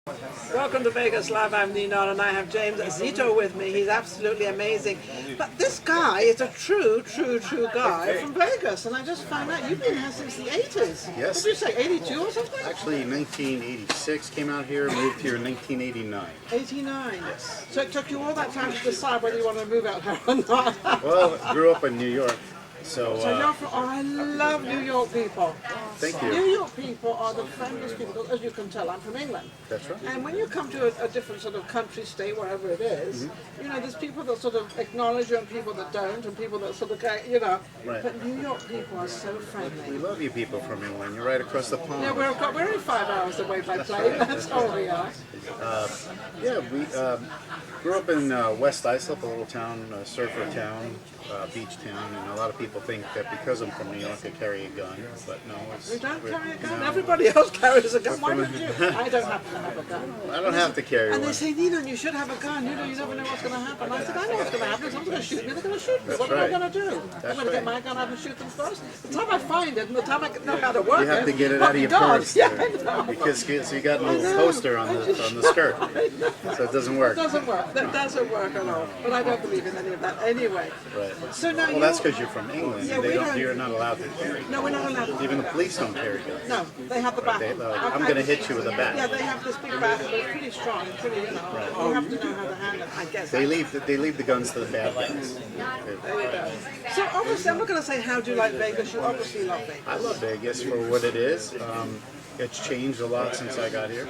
Welcome to Vegas Live. I'm Ninon and I have James Zito with me. He's absolutely amazing. But this guy is a true guy from Vegas. And I just found out you've been here since the 80s. Yes. What did you say, 82 or something? Actually, 1986 came out here, moved here in 1989. 89. Yes. So it took you all that time to decide whether you want to move out here or not. Well, I grew up in New York, so you're from, I love New York people. thank you. New York people are the friendliest people. As you can tell, I'm from England. That's right. And when you come to a different sort of country, state, wherever it is, you know, there's people that sort of acknowledge you and people that don't, and people that sort of, you know. Right. But New York people are so We friendly. love you people from England. You're right across the pond. Yeah, we're only 5 hours away by plane. That's all we are. Yeah, we grew up in West Islip, a little town, surfer town, beach town, and a lot of people think that because I'm from New York I carry a gun, but no. We don't carry a gun. No. Everybody else carries a gun. Why don't you? I don't happen to have a gun. I don't have to carry And one. they say, Ninon, you should have a gun. You know, you never know what's going to happen. I said, I know what's going to happen. If someone's going to shoot me, they're going to shoot me. What am I right. going to do? I'm That's going to get right. my gun out and shoot them first. The time I find it and the time I know how to work You have to get it oh out of your God. purse Yeah, there, I know. because you got a little poster on the skirt, so it doesn't work. It doesn't work. That doesn't work at all. But I don't believe in any of that anyway. Right. So now Well, that's because you're from England. Yeah, And we don't- you're not allowed to carry. No, we're not allowed to. Even the police don't carry guns. No, they have the bat. I'm going to hit you with a bat. Yeah, they have this big bat, but it's pretty strong. It's pretty, you know, you have to know how to handle it, I guess. They leave the guns to the bad guys. There you go. So obviously, I'm not going to say how do you like Vegas. You obviously love Vegas. I love Vegas for what it is. It's changed a lot since I got here.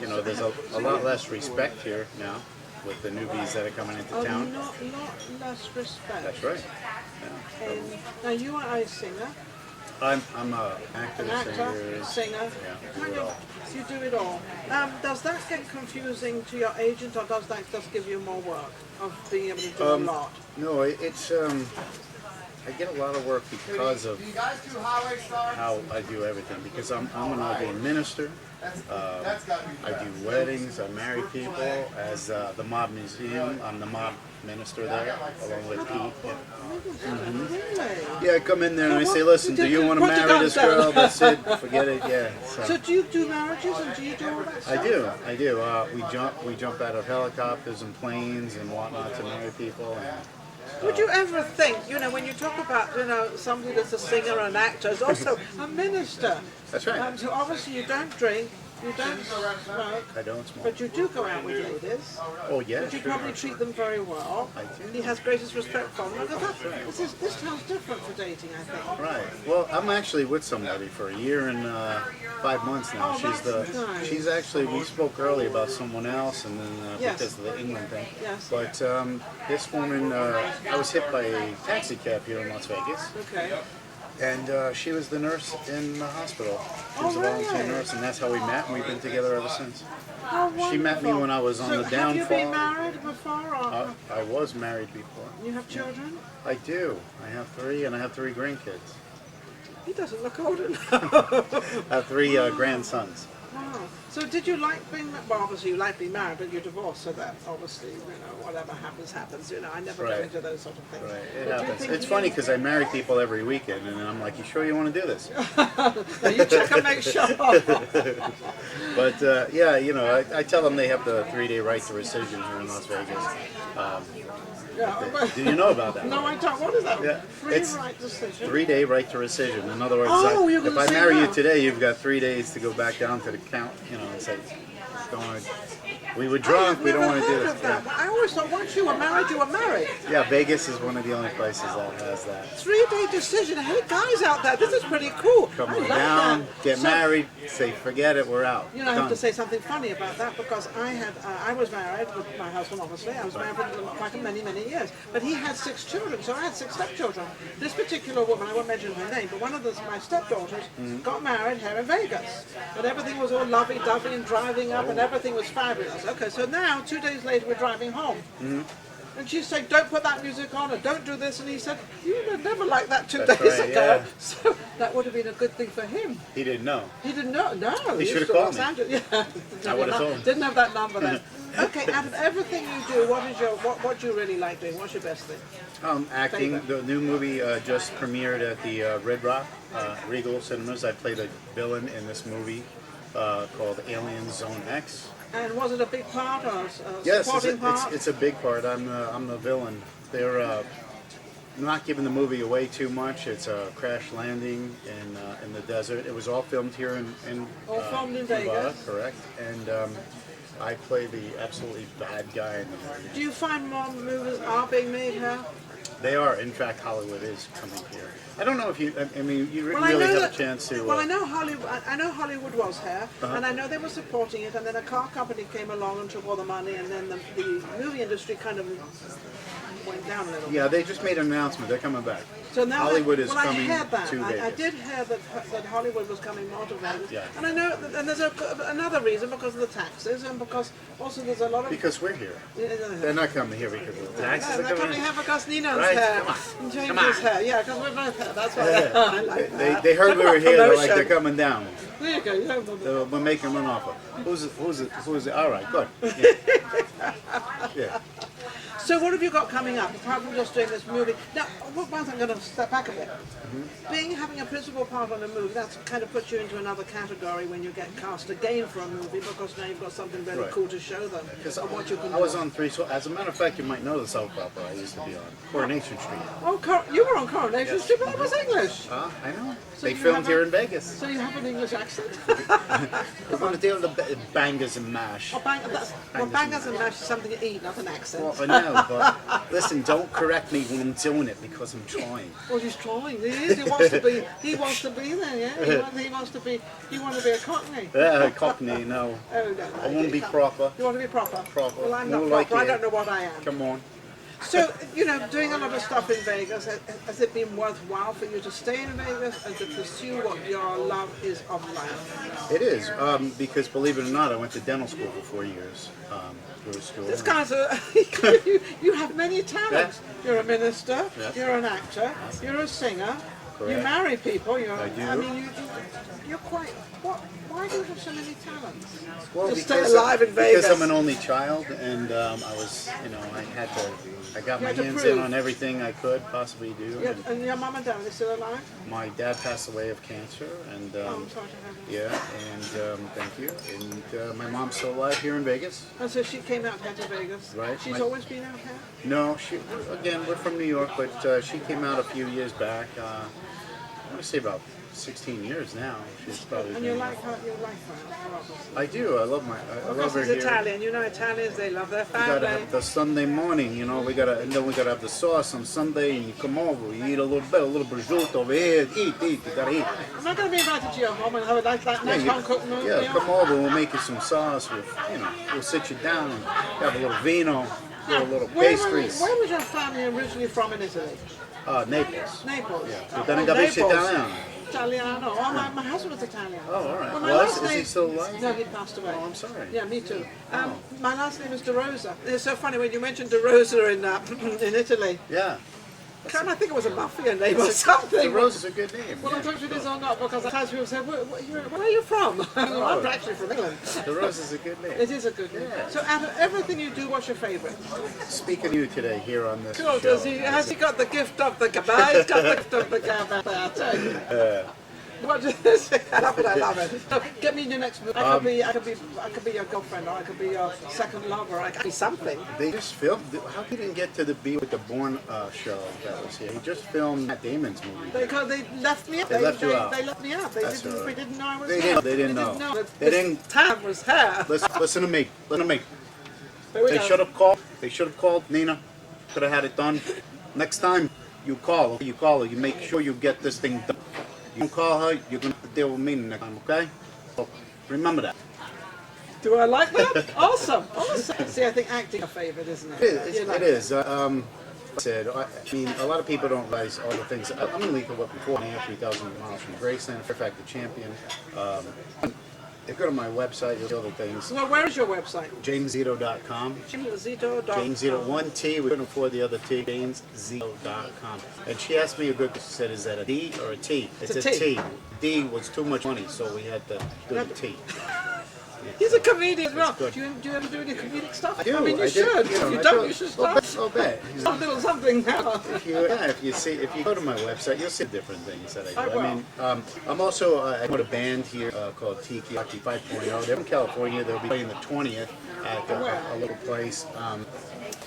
You know, there's a lot less respect here now with the newbies that are coming into town. Not less respect. That's right. Now you are a singer, I'm a actor, an actor, singer. singer. Yeah, Kind do it all. of, you do it all. Does that get confusing to your agent, or does that just give you more work of being able to do a lot? No, it's I get a lot of work because of how I do everything. Because I'm an ordained minister. I do weddings. I marry people. As the mob museum, I'm the mob minister there, along with Pete. Really? Yeah, I come in there and I say, listen, do you want to Put your marry this guns down. girl? That's it. Forget it. Yeah. So do you do marriages and do you do all that stuff? I do. We jump out of helicopters and planes and whatnot to marry people. And, Would you ever think, you know, when you talk about, you know, somebody that's a singer and an actor is also a minister? That's right. So obviously you don't drink, you don't smoke, I don't smoke. but you do go out with ladies. Oh yeah, But you sure. probably treat them very well. I do. He has greatest respect for them. This town's different for dating, I think. Right. Well, I'm actually with somebody for a year and 5 months now. Oh, that's nice. She's actually. We spoke earlier about someone else, and then Yes. because of the England thing. Yes. But this woman, I was hit by a taxi cab here in Las Vegas, Okay. and she was the nurse in the hospital. She was Oh, a volunteer really? nurse, and that's how we met. And we've been together ever since. Oh, She met me wonderful. when I was on So the downfall. have you been married before? Or I was married before. you have children? I do. I have 3, and I have 3 grandkids. He doesn't look old enough. I have 3 grandsons. Wow. So did you like being, well obviously you like being married, but you're divorced, so that obviously, you know, whatever happens, you know, I never go Right. into those sort of things. Right, But it do you happens. think It's you- funny because I marry people every weekend, and I'm like, "You sure you want to do this?" Now you check and make sure. But yeah, you know, I tell them they have the 3-day right to rescission here in Las Vegas. Yeah, but- Do you know about that? No, I don't. What is that? Yeah, Free it's right decision. 3-day right to rescission. In other words, Oh, you're if gonna I say marry you no. today, you've got 3 days to go back down to the count, you know, and say, "Don't want to." We were drunk. We don't want to do heard this. of that. Yeah. I always thought once you were married, you were married. Yeah, Vegas is one of the only places that has that. 3-day decision. Hey, guys out there, this is pretty cool. Come I on love down, that. get So, married, say forget it, we're out. You know, I have Done. to say something funny about that because I was married with my husband, obviously. I was married for like many years. But he had 6 children, so I had 6 stepchildren. This particular woman, I won't mention her name, but one of my stepdaughters got married here in Vegas. And everything was all lovey-dovey and driving up and everything was fabulous. Okay, so now, 2 days later, we're driving home. And she said, don't put that music on and don't do this. And he said, you were never like that 2 That's days right, ago. yeah. So that would have been a good thing for him. He didn't know. He didn't know. No, He should have used to called Los me. Angeles. Yeah, I would have told him. Didn't have that number then. Okay, out of everything you do, what do you really like doing? What's your best thing? Acting. Favorite. The new movie just premiered at the Red Rock Regal Cinemas. I played a villain in this movie. called Alien Zone X. And was it a big part or a Yes, supporting part? it's a big part. I'm the villain. They're not giving the movie away too much. It's a crash landing in the desert. It was all filmed here in All filmed in Nevada, Vegas. correct. And I play the absolutely bad guy in the movie. Do you find more movies are being made here? They are. In fact, Hollywood is coming here. I don't know if you. I mean, you Well, I really know have that, a chance to. well, I know Hollywood. I know Hollywood was here, Uh-huh. and I know they were supporting it. And then a car company came along and took all the money, and then the movie industry kind of went down a little. Yeah, they just made an announcement. They're coming back. So now Hollywood is well, coming I heard that. to I Vegas. did hear that Hollywood was coming more to Vegas. Yeah. And I know, and there's another reason because of the taxes, and because also there's a lot of. Because we're here. They're They're not coming here because of the taxes. They're coming here because Ninon's Right, here. come on, And James come on. is here. Yeah, because we're both here. That's why I like that. They heard Talk we were about here. They're like promotion. they're coming down. There you go. You know, We're making an offer. Who's it? All right, good. Yeah. Yeah. So what have you got coming up, apart from just doing this movie? Now, one thing, I'm going to step back a bit. Having a principal part on a movie, that kind of puts you into another category when you get cast again for a movie, because now you've got something really Right. cool to show them of what you can do. I was on three. So as a matter of fact, you might know the soap opera I used to be on, Coronation Street. Oh, you were on Coronation Street, but that was English. I know. So They you filmed have here a- in Vegas. So you have an English accent? We're going to deal with the bangers and mash. Bangers and mash is something to eat, not an accent. Well, I know, but listen, don't correct me when I'm doing it because I'm trying. Well, he's trying. He is. He wants to be. He wants to be there. Yeah. He wants to be. You want to be a Cockney. Cockney, no. Oh no. I want to be proper. You want to be proper. Proper. Well, I'm not More proper. like I it. don't know what I am. Come on. So, doing a lot of stuff in Vegas, has it been worthwhile for you to stay in Vegas and to pursue what your love is of life? It is, because believe it or not, I went to dental school for 4 years. Through school. This guy's you have many talents. Yeah. You're a minister, Yes. you're an actor, you're a singer, you Correct. marry people, I do. I mean, you're quite, why do you have so many talents? Well, to stay alive in Vegas. Because I'm an only child, and I was, I got You my had to hands prove. in on everything I could possibly do. Yeah, And and your mum and dad, are they still alive? my dad passed away of cancer, and Oh, I'm sorry to have that. yeah, and thank you. And my mom's still alive here in Vegas. And so she came out here to Vegas. Right. She's always been out here? No, we're from New York, but she came out a few years back. I want to say about 16 years now. She's probably. And you been- like her, obviously. I do. I love I love Because her he's here. Italian, Italians, they love their We gotta family. have the Sunday morning, and then we gotta have the sauce on Sunday, and you come over, you eat a little bit, a little prosciutto over here, eat, you gotta eat. I'm not going to be invited to your home and have a nice home-cooked meal. Yeah, come over, we'll make you some sauce with, we'll sit you down and have a little vino, do a little pastries. Where was your family originally from in Italy? Naples. Naples. Yeah. Oh, Then I got Naples. Italiano. Italiano. Oh, my husband was Italian. Oh, all right. Well, my Was? last Is he name- still alive? No, he passed away. Oh, I'm sorry. Yeah, me too. My last name is De Rosa. It's so funny when you mentioned De Rosa in in Italy. Yeah. I think it was a mafia name or something. The Rose is a good name. Well, I yeah. don't know if it is or not because sometimes people say, where are you from? I'm actually from England. The Rose is a good name. It is a good name. Yeah. So out of everything you do, what's your favourite? Speaking to you today here on this Cool, show. has he got the gift of the gab? He's got the gift of the gab. I tell you. What do you say? I love it. So get me in your next movie. I could be your girlfriend, or I could be your second lover. I could be something. They just filmed. How he didn't get to be with the Bourne show that was here? He just filmed Matt Damon's movie. They left me out. They left you out. They left me out. They That's didn't. all right. We didn't know I was They here. didn't- they didn't know. that They this didn't- Tam was here. Listen to me. Listen to me. Here we They go. should have called. They should have called Nina. Could have had it done. Next time you call her. You make sure you get this thing done. You don't call her. You're gonna have to deal with me next time. Okay? So remember that. Do I like that? Awesome. See, I think acting is a favourite, isn't it? It is. Said, I mean, a lot of people don't realize all the things. I'm in lethal weapon 3,000 miles from Graceland, Fair Fact the champion. If you go to my website, you'll see all the things. Well, where is your website? JamesZito.com. Zito.com. James Zito, one T, we couldn't afford the other T, JamesZito.com. And she asked me a good question, she said, is that a D or a T? It's a a T. T. D was too much money, so we had to do the T. He's a comedian as well. Good. Do you ever do any comedic stuff? I do. I mean, you I should. did, If you I don't, do. you should start. I'll bet. Some little something now. If you go to my website, you'll see different things that I do. I will. mean, I'm also I got a band here called Tiki 5.0. They're from California. They'll be playing the 20th at a little place.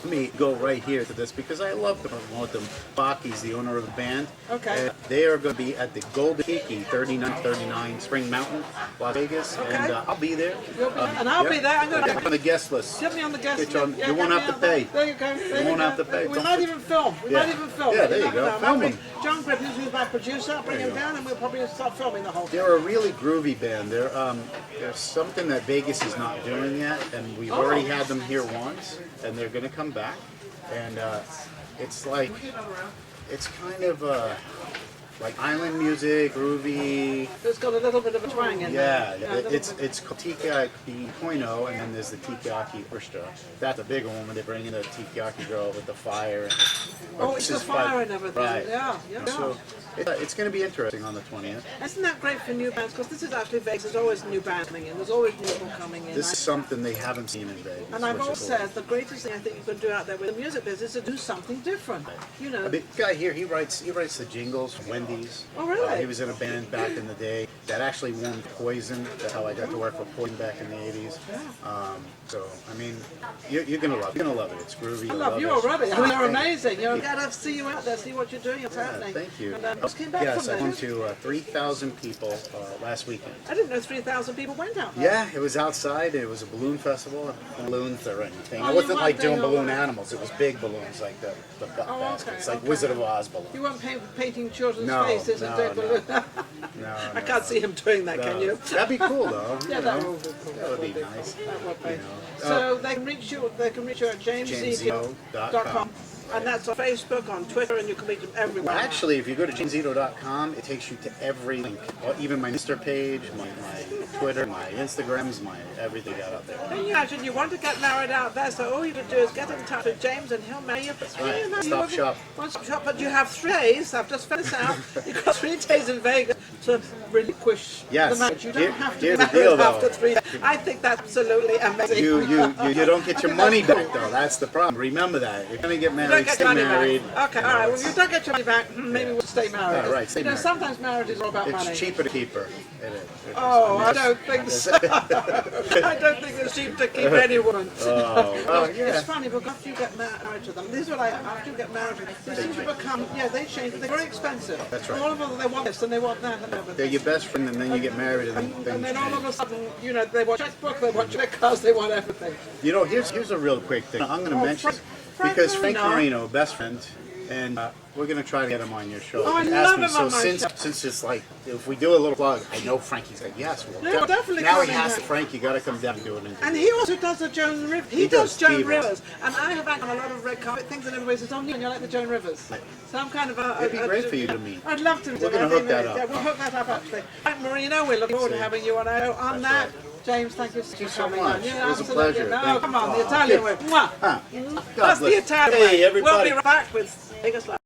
Let me go right here to this because I love to promote them. Baki's the owner of the band. Okay. They are going to be at the Golden Tiki, 3939 Spring Mountain, Las Vegas, Okay. and I'll be there. You'll be there. And I'll be there. I'm going I'm on the guest list. Get me on the guest Get you on- list. Yeah, you won't get have me to on there. pay. There you go. There You won't go. have to pay. We Don't might put- even film. We Yeah. might even film. Yeah, there you never go. know. Film I'll them. bring John Grip, who's my producer. I'll bring There him you go. down and we'll probably start filming the whole thing. They're a really groovy band. There's something that Vegas is not doing yet, and we've already had them here once, and they're going to come back. And it's like, it's kind of like island music, groovy. It's got a little bit of a twang in Yeah, there. it's called Tiki 0.0, and then there's the Tiki Orchestra. That's a bigger one when they bring in the Tiki girl with the fire. Oh, it's the fire and everything. Right. Yeah. So it's going to be interesting on the 20th. Isn't that great for new bands? Because this is actually Vegas. There's always new bands coming in. There's always new people coming in. This is something they haven't seen in Vegas. And I've which always is cool. said the greatest thing I think you can do out there with the music business is to do something different. You know. The guy here, he writes the jingles from Wendy's. Oh, really? He was in a band back in the day that actually won Poison. That's how I got to work for Poison back in the 80s. So, I mean, you're gonna love it. You're gonna love it. It's groovy. I You'll love you it. already. I mean, you're Thank amazing. You know, gotta see you out there, see what you're doing, what's happening. Thank you. And, just came back Yes, from I there. went to 3,000 people last weekend. I didn't know 3,000 people went out there. Yeah, it was outside. It was a balloon festival. Balloons or anything. Oh, It you wasn't weren't like doing doing all balloon that. animals. It was big balloons like the Oh, baskets, okay, like okay. Wizard of Oz balloons. You weren't painting children's No, faces and no, doing no. balloons. No, I can't see him doing that, can you? That'd be cool though. Yeah, you that know. would be cool. That would be nice. That would be. You know. So they can reach you. They can reach you at jameszito.com, and that's on Facebook, on Twitter, and you can reach them everywhere. Well, actually, if you go to jameszito.com, it takes you to every link. Well, even my Insta page, my Twitter, my Instagrams, my everything got up there. Can you imagine you want to get married out there, so all you can do is get in touch with James and he'll marry you. That's right. Stop shop. One stop shop, but you have 3 days. I've just found this out. You've got 3 days in Vegas to relinquish Yes. the match. You don't Here- have to be here's the married deal, though. after 3 days. I think that's absolutely amazing. You don't get your think money that's back though. That's the problem. Remember that. You're gonna get You don't married, get stay your money married. back. Okay, all right. Well, if you don't get your money back, maybe we'll stay married. Yeah, right, stay you know, married. sometimes marriage is all about money. It's cheaper to keep her. It is. Oh, I don't think so. I don't think it's cheap to keep any woman. Oh, yeah. It's funny, but after you get married to them, this is what after you get married to them, they seem to become, they change, they're very expensive. That's right. All of them, they want this and they want that and They're everything. your best friend, and then you get married, and then And things then all of change. a sudden, they want checkbook, they want check cards, they want everything. You know, here's a real quick thing. I'm gonna Oh, mention Frank because Frank Marino. Marino, best friend, and we're gonna try to get him on your show. Oh, I He love asked me, him so on my show. since it's like if we do a little plug, I know Frankie's like yes, well, Yeah, definitely now he coming has back. to. Frank, you got to come down and do an interview. And he also does the Joan Rivers. He does does Joan divas. Rivers. And I have acted on a lot of red carpet things and everybody says, oh, you're like the Joan Rivers. So I'm kind of a... It'd be great for you to meet. I'd love to. We're gonna hook that up. Yeah, we'll hook that up actually. Frank Marino, we're looking forward to having you on that. right. James, thank you so coming much. on. Yeah, It was a absolutely. pleasure. No, Thank come you. on, the Oh, Italian good. way. Mwah. Huh. God That's the bless. Italian Hey, way. everybody. We'll be right back with Vegas Live.